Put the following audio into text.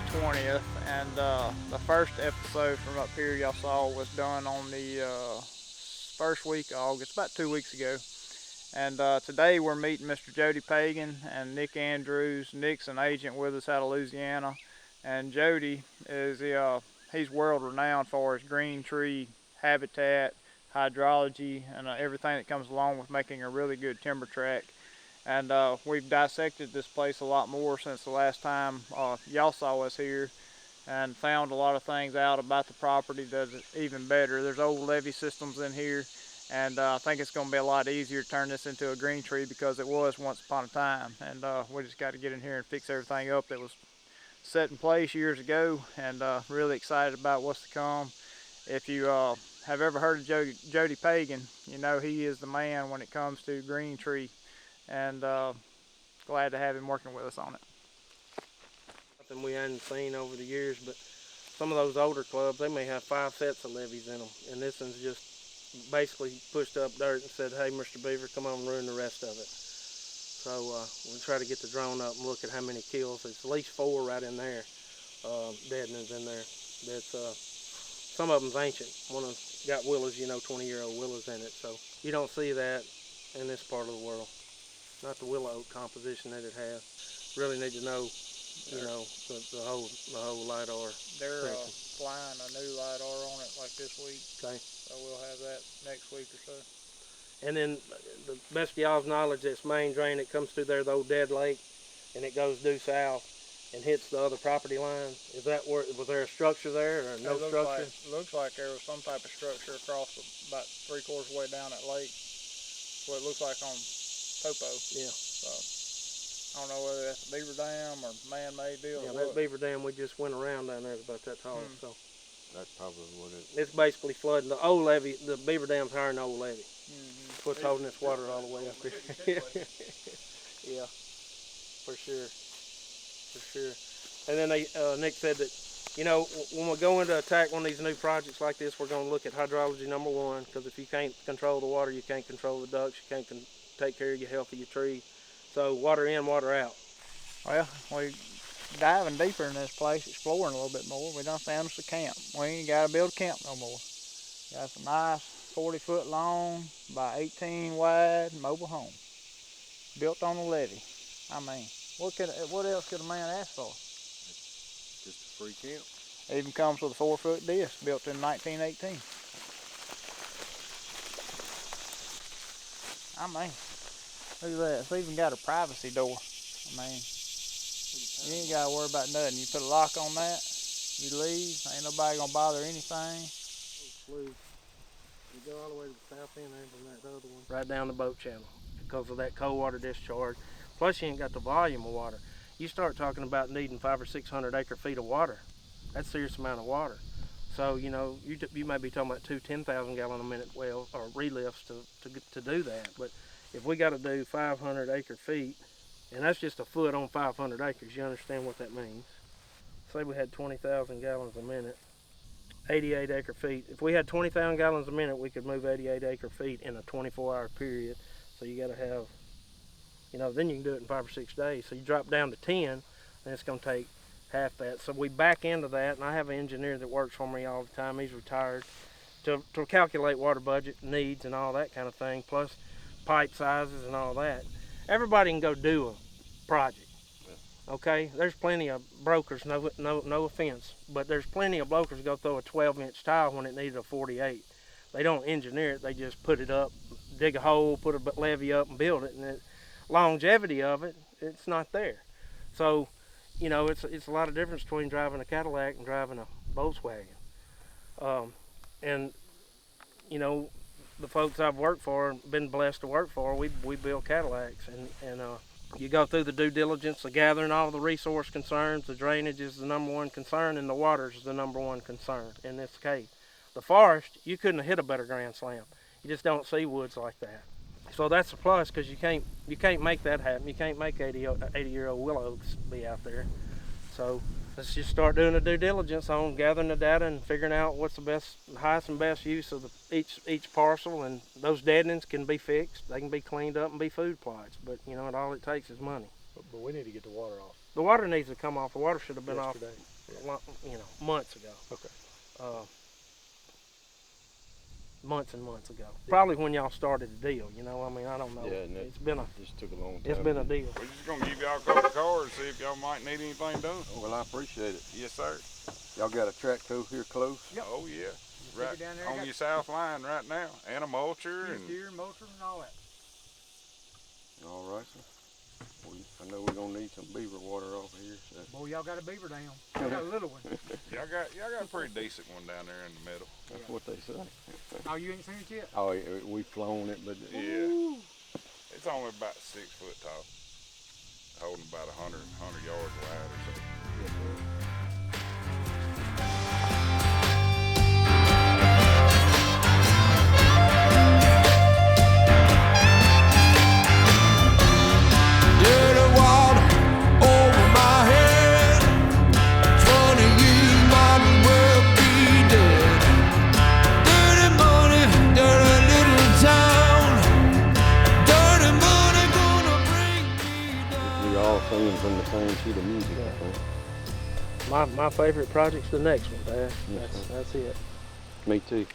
the 20th, and the first episode from up here y'all saw was done on the first week of August, about 2 weeks ago. And today we're meeting Mr. Jody Pagan and Nick Andrews. Nick's an agent with us out of Louisiana, and Jody is he's world renowned for his green tree habitat, hydrology, and everything that comes along with making a really good timber tract. And we've dissected this place a lot more since the last time y'all saw us here, and found a lot of things out about the property that's even better. There's old levee systems in here, and I think it's going to be a lot easier to turn this into a green tree because it was once upon a time. And we just got to get in here and fix everything up that was set in place years ago, and really excited about what's to come. If you have ever heard of Jody Pagan, you know he is the man when it comes to green tree, and glad to have him working with us on it. Something we hadn't seen over the years, but some of those older clubs, they may have 5 sets of levees in them, and this one's just basically pushed up dirt and said, hey, Mr. Beaver, come on and ruin the rest of it. So we'll try to get the drone up and look at how many kills. There's at least 4 right in there, deadenings in there. That's some of them's ancient. One of them's got willows, 20-year-old willows in it. So you don't see that in this part of the world. Not the willow oak composition that it has. Really need to know, the whole LiDAR. They're flying a new LiDAR on it like this week. Okay. So we'll have that next week or so. And then, the best of y'all's knowledge, this main drain that comes through there, the old dead lake, and it goes due south and hits the other property line. Is that where, was there a structure there or no structure? Looks like there was some type of structure across about 3/4 way down that lake. That's what it looks like on topo. Yeah. So I don't know whether that's a beaver dam or man-made deal. Yeah, that beaver dam we just went around down there is about that tall. So that's probably what it is. It's basically flooding the old levee. The beaver dam's higher than the old levee. That's what's holding this water all the way up here. Yeah, for sure. And then Nick said that, when we go into attack one of these new projects like this, we're going to look at hydrology number 1, because if you can't control the water, you can't control the ducks, you can't take care of your health of your tree. So water in, water out. Well, we diving deeper in this place, exploring a little bit more. We done found us a camp. We ain't got to build a camp no more. Got some nice 40-foot long by 18 wide mobile home built on a levee. I mean, what else could a man ask for? Just a free camp. It even comes with a 4-foot disc built in 1918. I mean, look at that. It's even got a privacy door. I mean, you ain't got to worry about nothing. You put a lock on that, you leave, ain't nobody going to bother anything. You go all the way to the south end there from that other one. Right down the boat channel because of that cold water discharge. Plus you ain't got the volume of water. You start talking about needing 500 or 600 acre feet of water. That's a serious amount of water. So, you may be talking about 2 10,000 gallon a minute wells or relifts to do that. But if we got to do 500 acre feet, and that's just a foot on 500 acres, you understand what that means. Say we had 20,000 gallons a minute. 88 acre feet. If we had 20,000 gallons a minute, we could move 88 acre feet in a 24-hour period. So you got to have, then you can do it in 5 or 6 days. So you drop down to 10, and it's going to take half that. So we back into that, and I have an engineer that works for me all the time. He's retired to calculate water budget needs and all that kind of thing, plus pipe sizes and all that. Everybody can go do a project. Okay, there's plenty of brokers, no offense, but there's plenty of brokers go throw a 12-inch tile when it needed a 48. They don't engineer it, they just put it up, dig a hole, put a levee up and build it, and the longevity of it, it's not there. So, it's a lot of difference between driving a Cadillac and driving a Volkswagen. And, the folks I've worked for, been blessed to work for, we build Cadillacs, and you go through the due diligence of gathering all the resource concerns. The drainage is the number 1 concern, and the water is the number 1 concern in this case. The forest, you couldn't have hit a better grand slam. You just don't see woods like that. So that's a plus, because you can't make that happen. You can't make 80-year-old willow oaks be out there. So let's just start doing the due diligence on gathering the data and figuring out what's the highest and best use of each parcel. And those deadenings can be fixed. They can be cleaned up and be food plots. But all it takes is money. But we need to get the water off. The water needs to come off. The water should have been yesterday. off you know, months ago. Okay. Months and months ago. Probably when y'all started the deal, you know, I mean, I don't know. Yeah, and It's been a, just took a long time. it's been a deal. We're just gonna give y'all a couple of cards, see if y'all might need anything done. Oh, well, I appreciate it. Yes, sir. Y'all got a track coat here close? Yep. Oh yeah. Right Right down there, on got your south line right now. And a mulcher and steer, motor, and all that. All right, sir. I know we're gonna need some beaver water off here. So. Boy, y'all got a beaver dam. Y'all got a little one. y'all got a pretty decent one down there in the middle. That's what they say. Oh, you ain't seen it yet? Oh, yeah, we've flown it, but Yeah. It's only about 6 foot tall. Holding about 100 yards wide or so. from the same sheet of music, I think. My favorite project's the next one, Dad. Yes, That's it. Me too.